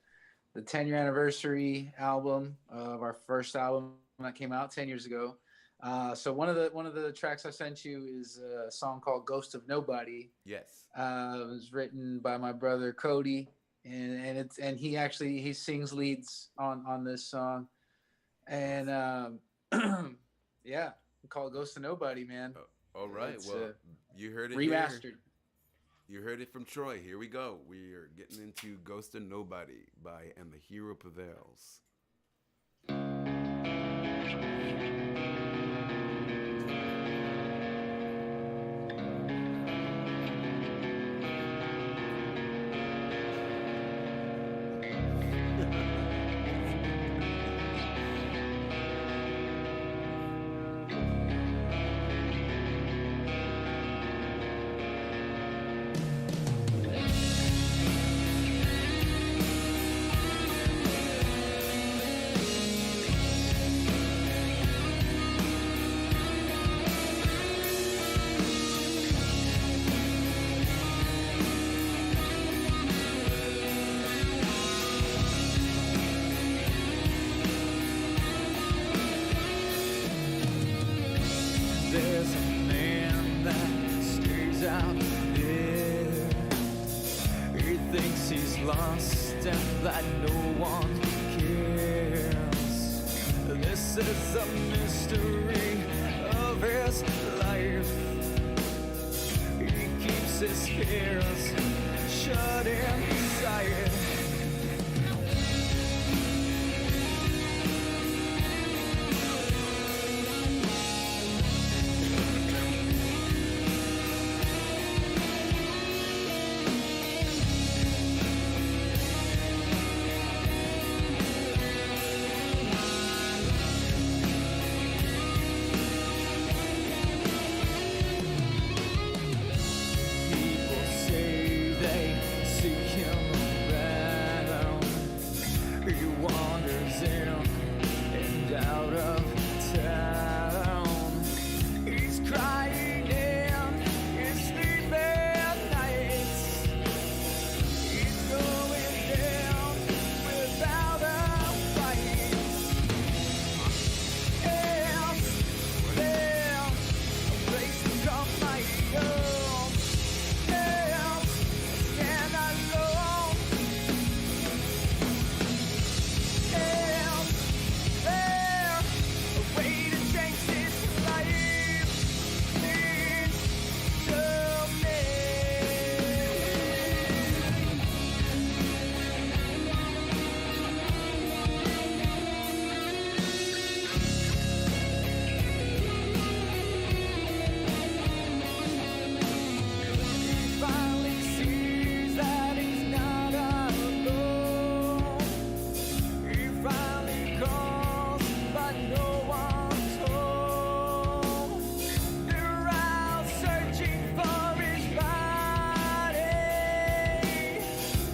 10-year anniversary album of our first album that came out 10 years ago. So one of the tracks I sent you is a song called "Ghost of Nobody." Yes. It was written by my brother Cody, and he sings leads on this song, and yeah, called "Ghost of Nobody," man. All right. It's, Well, you heard it here. Remastered. You heard it from Troy. Here we go. We are getting into Ghost of Nobody by And the Hero Prevails. There's a man that stays out there. He thinks he's lost and that no one cares. This is the mystery of his life. He keeps his fears shut inside. People say they seek him around. He wanders in and out of town. He's crying in his sleepless nights. He's going down without a fight. Is there a place to call my own? Else stand alone. Else there a way to change this life? Please show me. He finally sees that he's not alone. He finally calls, but no one's home. They're out searching for his body.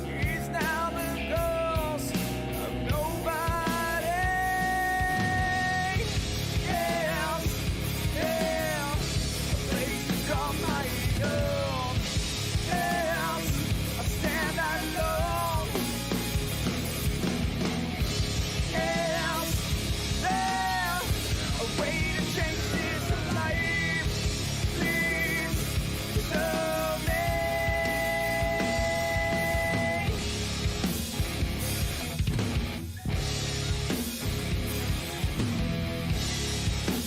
He's now the ghost of nobody. Yes, yes, a place to call my own. Yes, I stand alone. Yes, there a way to change this life? Please show me.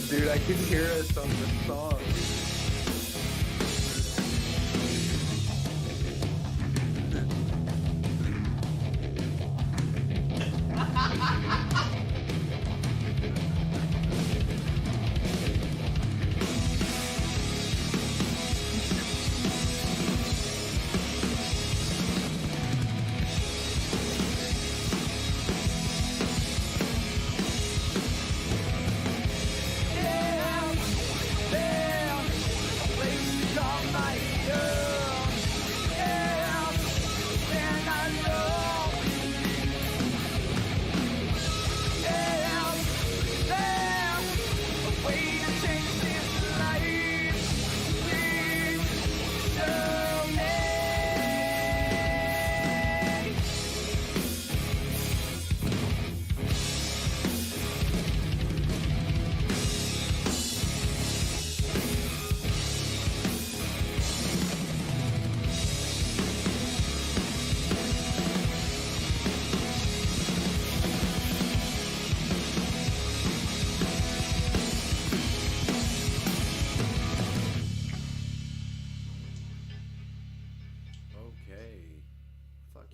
Dude, I can hear us on the song. There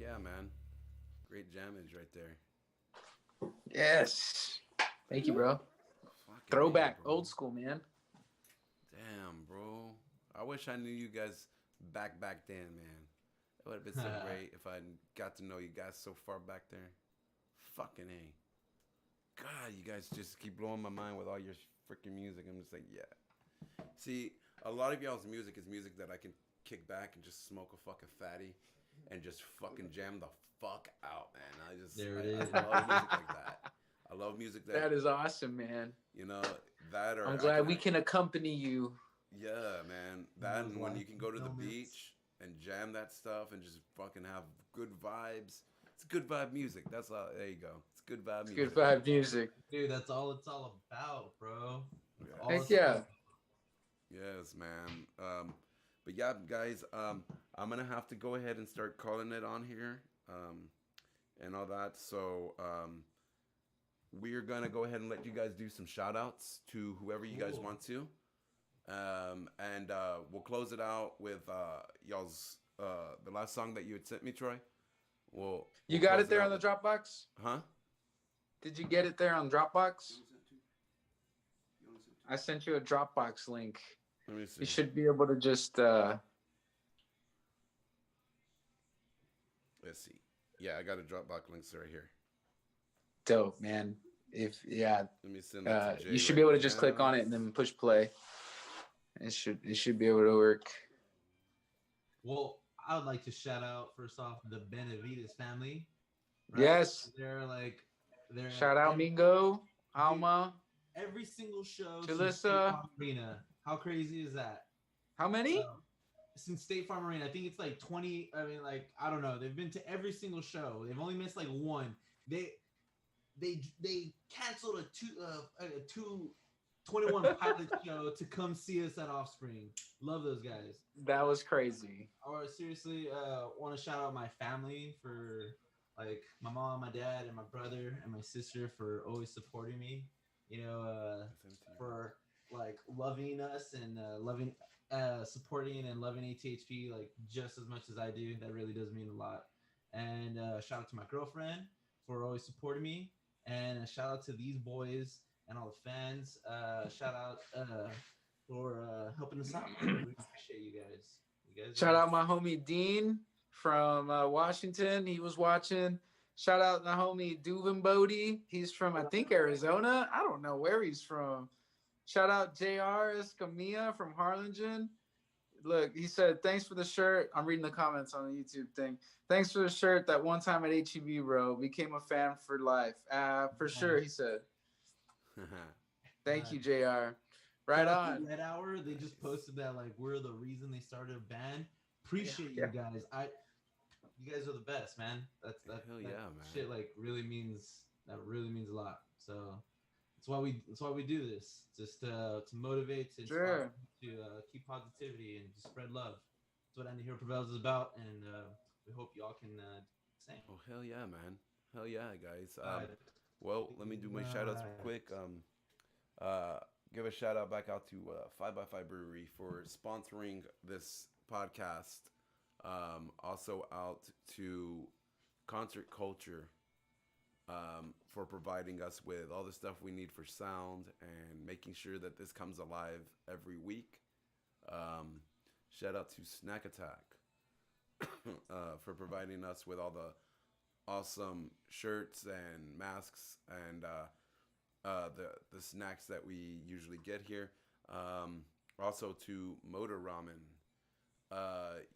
yeah, man. Great jammage right there. Yes. Thank you, bro. Fucking Throwback, A, bro. old school, man. Damn, bro. I wish I knew you guys back then, man. It would have been so great if I got to know you guys so far back there. Fucking A. God, you guys just keep blowing my mind with all your freaking music. I'm just like, yeah. See, a lot of y'all's music is music that I can kick back and just smoke a fucking fatty and just fucking jam the fuck out, man. There it I is. love music like that. I love music that, That is awesome, man. you know, that or I'm I glad we can accompany you. yeah, man. That Those and when you live can go to the fulfillments. beach and jam that stuff and just fucking have good vibes. It's good vibe music. That's all. There you go. It's good vibe It's music. good vibe music. Dude, that's all it's all about, bro. That's Yeah. all Heck it's yeah. about. Yes, man. But yeah, guys. I'm gonna have to go ahead and start calling it on here. And all that. So we're gonna go ahead and let you guys do some shout outs to whoever you guys Cool. want to. And we'll close it out with y'all's the last song that you had sent me, Troy. You We'll got close it there out on the with- Dropbox? Huh? Did you get it there on Dropbox? I sent you a Dropbox link. Let me see. You should be able to just Let's see. Yeah, I got a Dropbox links right here. dope, man. If Let me send that to Jay you should right be able to just now. click on it and then push play. It should be able to work. Well, I would like to shout out first off the Benavides family. Yes. They're Shout out Mingo, Alma. every single show Jalissa. since State Farm Arena. How crazy is that? How many? Since State Farm Arena, I think it's like 20. I mean, like I don't know. They've been to every single show. They've only missed like one. They canceled a 21 pilot show to come see us at Offspring. Love those guys. That was crazy. I seriously want to shout out my family for like my mom, my dad, and my brother and my sister for always supporting me. You know, for like loving us and supporting and loving A.T.H.P like just as much as I do. That really does mean a lot. And shout out to my girlfriend for always supporting me. And a shout out to these boys and all the fans. Shout out for helping us out. We appreciate you guys. You guys Shout out my homie Dean from Washington. He was watching. Shout out my homie Duvin Bodie. He's from, I think, Arizona. I don't know where he's from. Shout out JR Escamilla from Harlingen. Look, he said, thanks for the shirt. I'm reading the comments on the YouTube thing. Thanks for the shirt that one time at H.E.B, bro. Became a fan for life. For sure, he said. Thank you, JR. Right Shout out to on. Red Hour. They just posted that like we're the reason they started a band. Appreciate Yeah. you guys. You guys are the best, man. That Hell yeah, man. shit like really means a lot. So that's why we do this. Just to motivate, to inspire, to keep positivity and to spread love. That's what Andy Hero Prevails is about, and we hope y'all can same. Oh hell yeah, man. Hell yeah, guys. Well, let me do my shout outs quick. Give a shout out back out to 5x5 Brewery for sponsoring this podcast. Also out to Concert Culture for providing us with all the stuff we need for sound and making sure that this comes alive every week. Shout out to Snack Attack for providing us with all the awesome shirts and masks and the snacks that we usually get here. Also to Motor Ramen.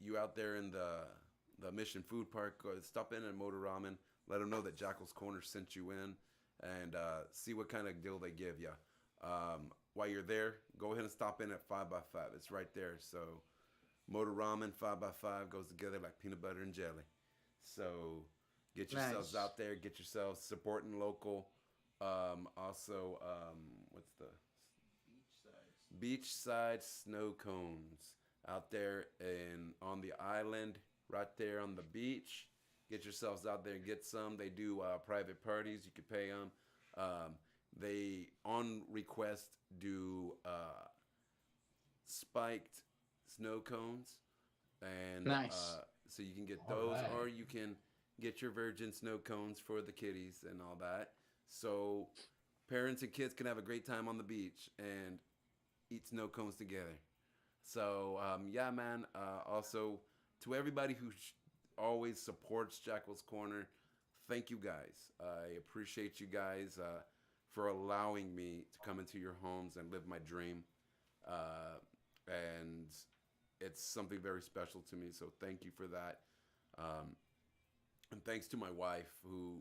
You out there in the Mission Food Park, stop in at Motor Ramen. Let them know that Jackal's Corner sent you in, and see what kind of deal they give you. While you're there, go ahead and stop in at 5x5. It's right there. So Motor Ramen 5x5 goes together like peanut butter and jelly. So get yourselves Nice. out there. Get yourselves supporting local. Also, what's the beachside snow cones out there and on the island, right there on the beach. Get yourselves out there and get some. They do private parties. You can pay them. They on request do spiked snow cones, and Nice. so you can get All those, right. or you can get your virgin snow cones for the kiddies and all that. So parents and kids can have a great time on the beach and eat snow cones together. So yeah, man. Also, to everybody who always supports Jackal's Corner, thank you guys. I appreciate you guys for allowing me to come into your homes and live my dream. And it's something very special to me. So thank you for that. Um, and thanks to my wife who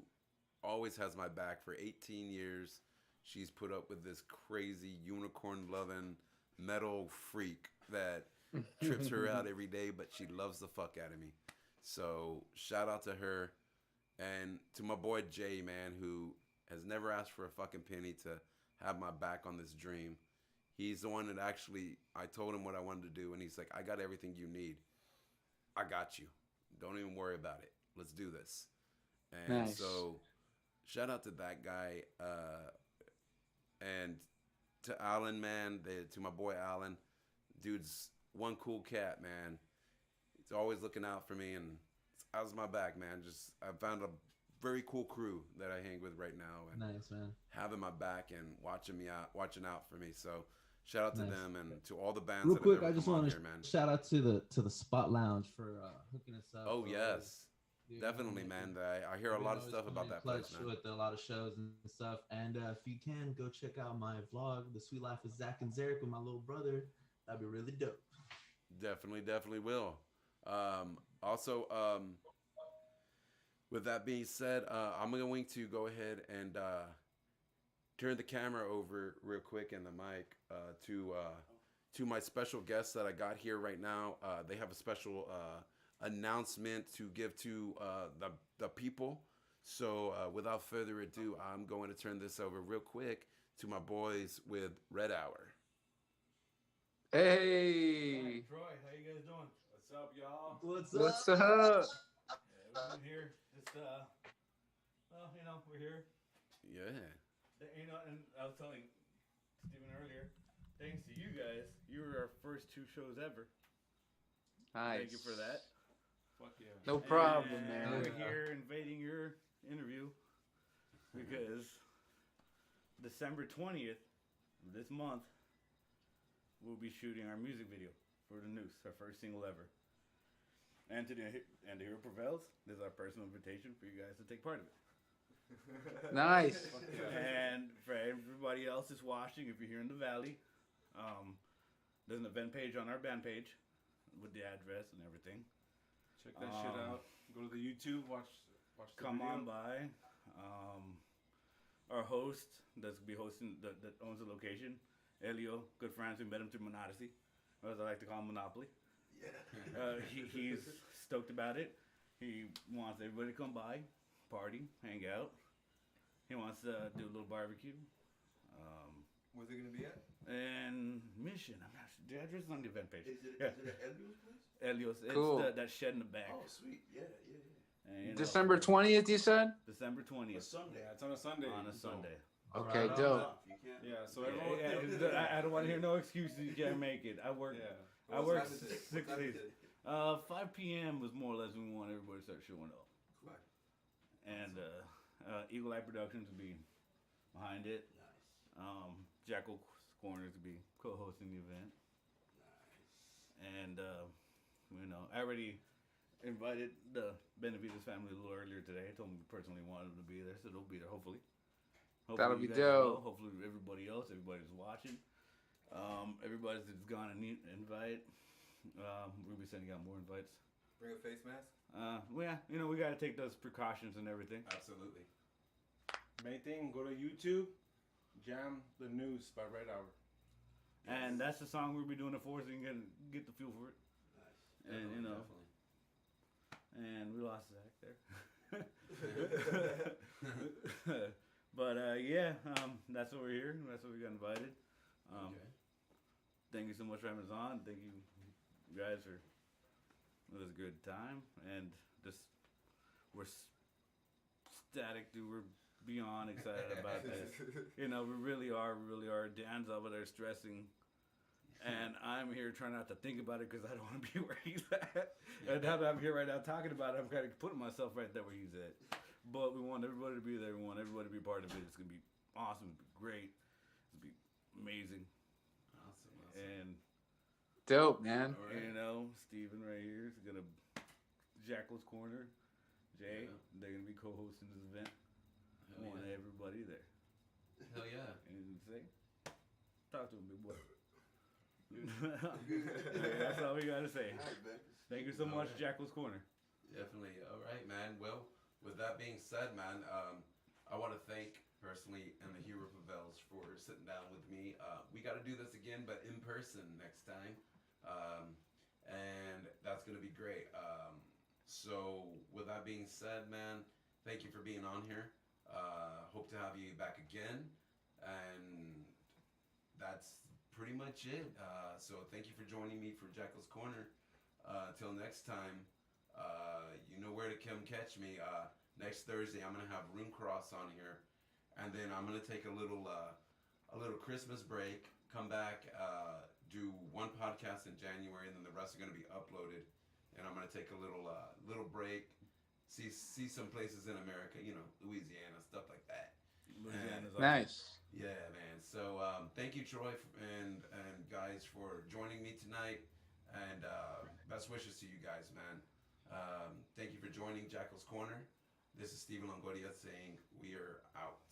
always has my back for 18 years. She's put up with this crazy unicorn loving metal freak that trips her out every day, but she loves the fuck out of me. So shout out to her and to my boy Jay, man, who has never asked for a fucking penny to have my back on this dream. He's the one that actually, I told him what I wanted to do, and he's like, I got everything you need. I got you. Don't even worry about it. Let's do this. And Nice. so, shout out to that guy. And to Alan, man, to my boy Alan. Dude's one cool cat, man. He's always looking out for me, and how's my back, man. Just I found a very cool crew that I hang with right now, and Nice, man. having my back and watching out for me. So shout out to Nice. them and to all the bands. Real that quick, have ever I just come on want here, man. to shout out to the Spot Lounge for hooking us up. Oh for yes, Dude, definitely, you know, man. I hear a we lot of always stuff come about in that clutch place, man. with a lot of shows and stuff. And if you can, go check out my vlog, The Sweet Life of Zach and Zarek with my little brother. That'd be really dope. Definitely will. Also, with that being said, I'm going to go ahead and turn the camera over real quick and the mic to my special guests that I got here right now. They have a special announcement to give to the people. So without further ado, I'm going to turn this over real quick to my boys with Red Hour. Hey, Troy, how you guys doing? What's up, y'all? what's up? Yeah, we're here. Just well, you know, we're here. Yeah. You know, and I was telling Steven earlier, thanks to you guys, you were our first 2 shows ever. Nice. Thank you for that. Fuck yeah. No problem, And man. We're here invading your interview because December 20th of this month, we'll be shooting our music video for the Noose, our first single ever. And to the Hero Prevails, this is our personal invitation for you guys to take part of it. Nice. And for everybody else that's watching, if you're here in the Valley, there's an event page on our band page with the address and everything. Check that shit out. Go to the YouTube, watch the Come video. on by. Our host that's be hosting that owns the location, Elio, good friends. We met him through Monodyssey, or as I like to call him, Monopoly. Yeah. He's stoked about it. He wants everybody to come by, party, hang out. He wants to do a little barbecue. Where's it gonna be at? And Mission. I'm not sure. The address is on the event page. Is it Yeah. at Elio's place? Elios. It's Cool. that shed in the back. Oh, sweet. Yeah. And, you know, December 20th, you said? December A 20th. Sunday. Yeah, it's on a Sunday. On a so- Sunday. Okay, Alright, dope. You can't. Yeah. So Yeah, everyone. I don't want to hear no excuses. You can't make it. I work. Yeah. I work What time is it? 6 What time days. is it? 5 p.m. was more or less when we want everybody to start showing up. Right. And Eagle Eye Productions will be behind it. Nice. Jackal's Corner to be co-hosting the event. Nice. And you know, I already invited the Benavides family a little earlier today. I told them we personally wanted them to be there, so they'll be there hopefully. That'll you be guys as well. dope. Hopefully everybody else, everybody's watching. Everybody that's gone and invite. We'll be sending out more invites. Bring a face mask. Well, yeah, you know, we gotta take those precautions and everything. Absolutely. Main thing, go to YouTube, jam the News by Red Hour. And that's the song we'll be doing it for, so you can get the feel for it. Nice. And you know, Definitely. and we lost Zach there. But yeah, that's why we're here. That's why we got invited. Okay. Thank you so much for having us on. Thank you guys for it was a good time, and just we're ecstatic. Dude, we're beyond excited about this. You know, we really are. Dan's over there stressing And I'm here trying not to think about it because I don't want to be where he's at. And now that I'm here right now talking about it, I'm kind of putting myself right there where he's at. But we want everybody to be there. We want everybody to be a part of it. It's going to be awesome. It's going to be great. It's going to be amazing. Awesome. And, Dope, man. All right. you know, Steven right here is going to Jackal's Corner. Jay, Yeah. they're going to be co-hosting this event. Hell I want yeah. everybody there. Hell yeah. Anything to say? Talk to him, big boy. That's all we got to say. Thank you so much, Jackal's Corner. Definitely. All right, man. Well, with that being said, man, I want to thank personally and the Hero Pavels for sitting down with me. We got to do this again, but in person next time. And that's going to be great. So with that being said, man, thank you for being on here. Hope to have you back again. And that's pretty much it. So thank you for joining me for Jackal's Corner. Till next time, you know where to come catch me. Next Thursday, I'm gonna have Room Cross on here, and then I'm gonna take a little Christmas break. Come back, do one podcast in January, and then the rest are gonna be uploaded. And I'm gonna take a little break, see some places in America, you know, Louisiana, stuff like that. Louisiana's Nice. Yeah, man. So thank you, Troy, and guys for joining me tonight, and best wishes to you guys, man. Thank you for joining Jackal's Corner. This is Steven Longoria saying we are out.